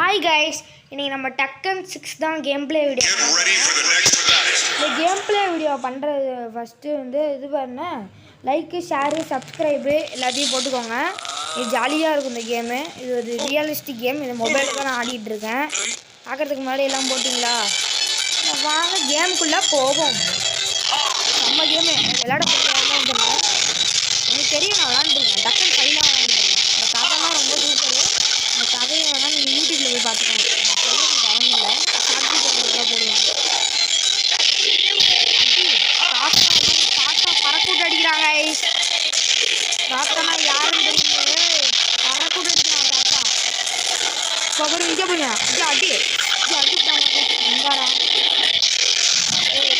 Hi guys, இன்னைக்கு நம்ம Tekken 6 தான் கேம் ப்ளே வீடியோ. இந்த கேம் ப்ளே வீடியோ பண்றது ஃபர்ஸ்ட் வந்து இது பண்ண லைக், ஷேர், சப்ஸ்கிரைப் எல்லாத்தையும் போட்டுக்கோங்க. இது ஜாலியா இருக்கும் இந்த கேம். இது ஒரு ரியலிஸ்டிக் கேம். இது மொபைல்ல தான் நான் ஆடிட்டு இருக்கேன். பார்க்கிறதுக்கு முன்னாடி எல்லாம் போட்டிங்களா? வாங்க கேமுக்குள்ள போவோம். நம்ம கேம் விளையாட போறோம் தான். எனக்கு தெரியும் நான் விளையாண்டுருக்கேன். Tekken 5 தான் விளையாண்டுருக்கேன். அந்த கதைலாம் ரொம்ப சூப்பர். அந்த கதையை வேணால் நீங்கள் யூடியூப்ல போய் பார்த்துக்கோங்க. சொல்கிறதுக்கு டைம் இல்லை. சாட்சி போடுறதுக்காக போடுவாங்க. தாத்தா பறக்கூட்டு அடிக்கிறாங்க. தாத்தானா யாருன்னு தெரியுங்க? பறக்கூட்டு அடிக்கிறாங்க தாத்தா. கபரு இங்கே போங்க. இது அடி இது அடித்தாங்க. எங்காரா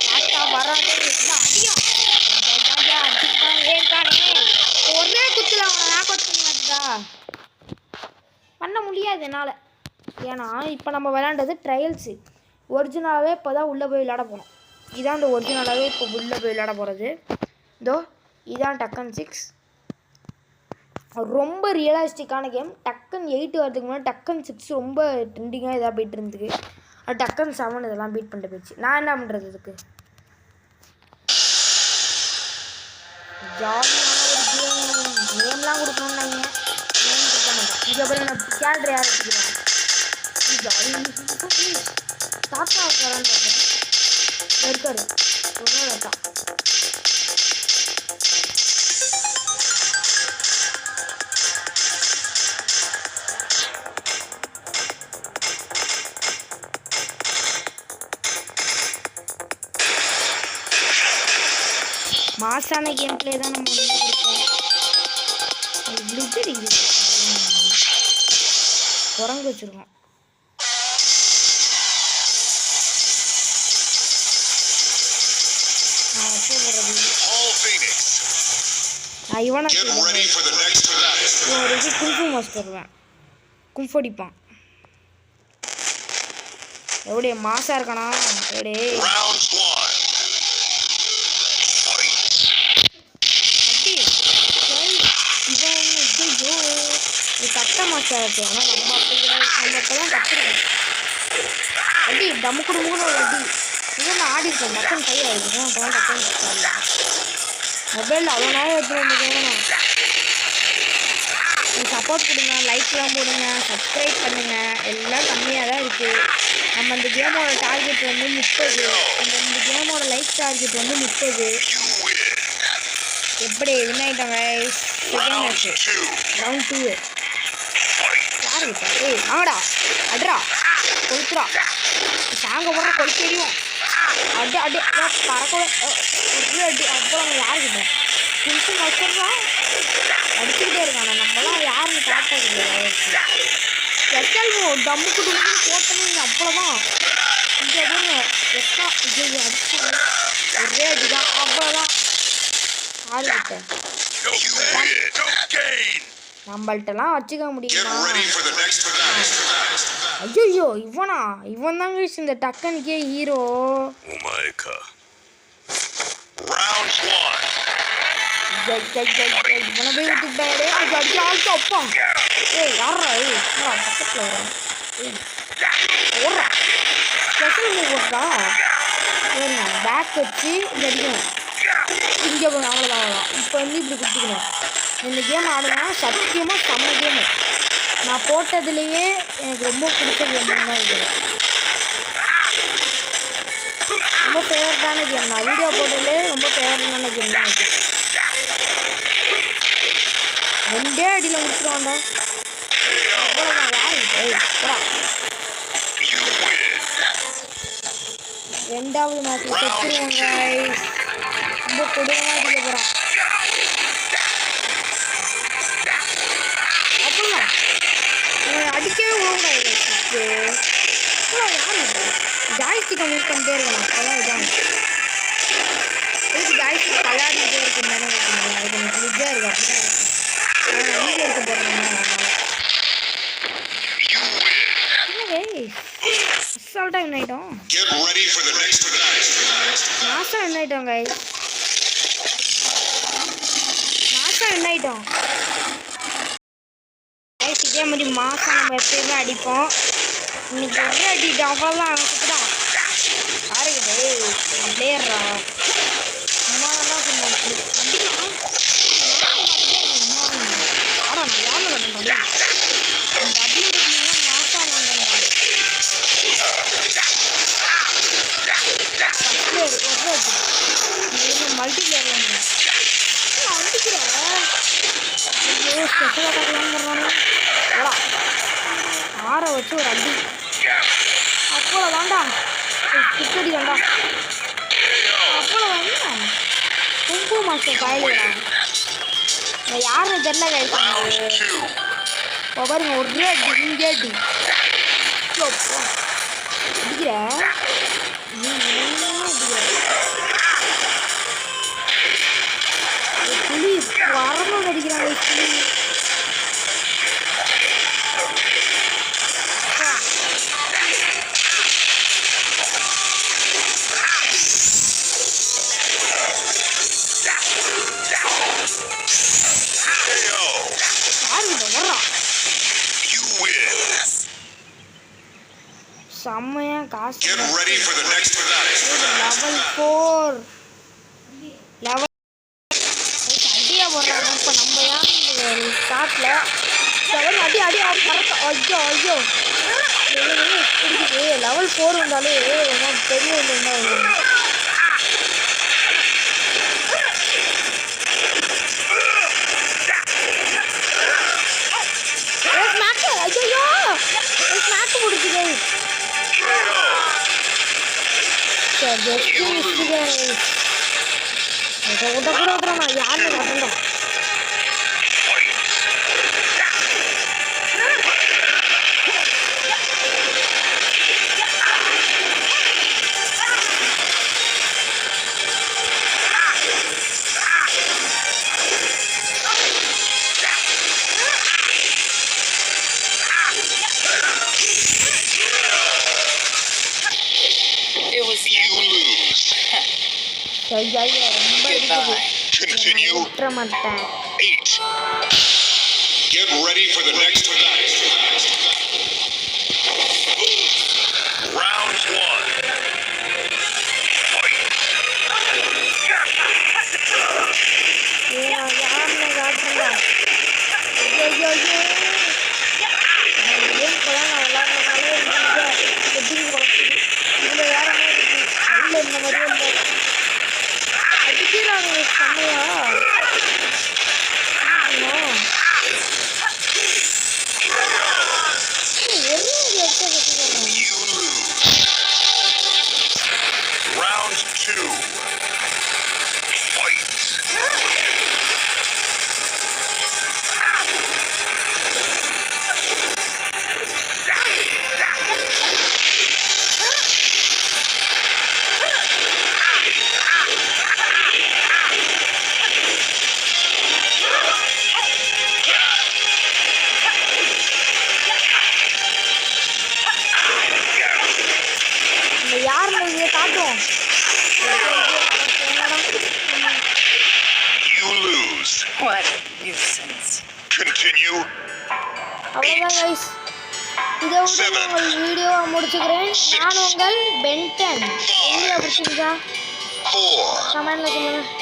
தாத்தா வராது. அடியா அடிச்சுட்டாங்க. இருக்கானே ஒரே குத்துல அவனை நாக் அவுட் பண்ணி மாட்டா பண்ண முடியாது என்னால். ஏன்னா இப்போ நம்ம விளையாண்டது ட்ரையல்ஸு. ஒரிஜினலாகவே இப்போ தான் உள்ளே போய் விளையாட போனோம். இதான் இந்த ஒரிஜினலாகவே இப்போ உள்ளே போய் விளையாட போகிறது. இதோ இதான் Tekken 6. ரொம்ப ரியலிஸ்டிக்கான கேம். Tekken 8 வரதுக்கு முன்னாடி Tekken 6 ரொம்ப ட்ரெண்டிங்காக இதாக போய்ட்டு இருந்துக்கு. அது Tekken 7 இதெல்லாம் பீட் பண்ணிட்டு போயிடுச்சு. நான் என்ன பண்ணுறது இதுக்கு? ஜாலியான ஒரு நேம்லாம் கொடுக்கணும்னாங்க. நேம் கொடுக்க மாட்டேன். இதுக்கப்புறம் நான் கேரக்டர் யார் வச்சுக்கிறேன்? ஜாலி தாத்தா வரான்னு பார்த்தேன். இருக்காரு ஒரு தாத்தா. மாசான கேம் பிளே தான் நம்ம கொடுப்போம். குரங்கு வச்சிருக்கோம். இவனை குல்ஃபு மாஸ்டர் குல்ஃபு அடிப்பான். எவ்வளோ மாசா இருக்கானா? எவ்வளோ கட்ட மாஸ்டர் இருக்கு. ஆனால் நம்ம அப்படி நம்ம இப்போ தான் கற்றுருக்கோம். அடி டமுக்கு டமுக்குன்னு ஒரு அடி இதை நான் ஆடிருக்கேன். Tekken 5 ஆகிருக்கேன். அப்போ தான் Tekken 6 ஆடிருக்கேன். மொபைலில் அவ்வளோ நேரம் வச்சுருக்கேன். சப்போர்ட் கொடுங்க, லைக்லாம் போடுங்க, சப்ஸ்கிரைப் பண்ணுங்கள். எல்லாம் கம்மியாக தான் இருக்குது. நம்ம இந்த கேமோட டார்கெட் வந்து 30. இந்த கேமோட லைக் டார்கெட் வந்து 30. எப்படி வின் ஆகிட்டாங்க? Second match round 2. யார் கிட்ட? ஆடா அட்ரா கொளுத்துறா சாங்க போடுற கொளுத்து தெரியும். அடி அடி பறக்க அடி. அப்புறம் யாருக்கிட்ட குல்ஃபு மாஸ்டர்னா அடிச்சுக்கிட்டே இருக்காங்க. நம்மளாம் யாருன்னு பார்த்தது இல்லை. ஸ்பெஷல் டம்முக்கு டம்முக்கு போட்டோன்னு அவ்வளோதான். இங்கே பாருங்க எத்தா இது அடிச்சு ஒரே அடிதான். அவ்வளோதான். யாருக்கிட்ட நம்மள்ட்டலாம் வச்சுக்க முடியுமா? ஐயோ இவனா? இவன் தாங்க இந்த டக்கனுக்கே ஹீரோ. இவனை போய் விட்டுட்டாரு. அது அடிச்சு ஆள்ட்டு அப்பா. யாரா பக்கத்தில் வர ஓடுறா ஸ்பெஷல் மூவ் போட்டா சரிங்க. பேக் வச்சு இது அடிக்கணும். இங்கே அவ்வளோதான். இப்போ வந்து இப்படி கொடுத்துக்கணும். இந்த கேம் ஆடுனா சத்தியமாக செம்ம கேமு. நான் போட்டதுலேயே எனக்கு ரொம்ப பிடிச்ச கேம் தான் இது. ரொம்ப ஃபேவரட்டான கேம். நான் வீடியோ போட்டதுலேயே ரொம்ப ஃபேவரட்டான கேம் தான் இது. ரெண்டே அடியில் முடிச்சிருவாண்டா. அவ்வளோதான். யார் ரெண்டாவது மேட்ச் செத்துருவாங்க. ரொம்ப கொடுமையாக அடிக்க போகிறான். அப்படின்னா அடிக்கவே ஓடாது. யார் ஜாய்ஸ்டிக்கை யூஸ் பண்ணிட்டே இருக்கணும். அப்போதான் இதான் இதுக்கு ஜாய்ஸ்டிக் கலாடிக்கிட்டே இருக்குன்னு தானே இருக்குங்க. அது கொஞ்சம் இதாக இருக்கும். அப்படி தான் இருக்கும். ஆனால் வீடியோ எடுக்க போகிறேன். அசால்ட்டாக வின் ஆகிட்டோம். மாசம் வின் ஆகிட்டோம் கைஸ். மாசம் வின் ஆகிட்டோம். இதே மாதிரி மாசம் நம்ம எப்பயுமே அடிப்போம். இன்னைக்கு ஒரே அடி அவ்வளோதான் சுற்றுடா யாருக்கிட்டே பிளேயர்ரா அம்மா தான் சொன்னாங்க ஆடா நான் யானை கட்டேன் மாசம் மல்டி பிளேயர் அடிக்கிறேன் ஐயோ ஸ்பெஷல் அட்டாக்லாம் பண்ணுறாங்க ஆற வச்சு ஒரு அடி அப்போல வேண்டாம் குக்கடி வேண்டாம் அப்போல வேண்டாம் குங்கு மாஸ்டர் காயிலா யாருன்னு தெரியல கைப்பாங்க இப்போ பாருங்க ஒரு அடி இங்கே அடி அடிக்கிற புலி வரணும் அடிக்கிறாங்க புலி செம்மையா காசு லெவல் 4 லெவல் அடியா போடுறாங்க இப்போ நம்ம ஏன் ஸ்டார்ட்ல அடி அடி கரெக்டா ஐயோ ஐயோ இருக்குது லெவல் 4 வந்தாலே பெரிய இருந்தா ஐயோ ஸ்நாக் முடிச்சுது கூட நான் யாருன்னு கட்டணும் Continue. 8. Get ready for the next match. Round 1. Fight. What a nuisance. Continue. அவ்வளவுதான் गाइस இதோட உங்கள் வீடியோ முடிச்சுக்கிறேன் நான் உங்கள் பென்டன் வீடியோ பிடிச்சிருந்தா கமெண்ட்ல சொல்லுங்க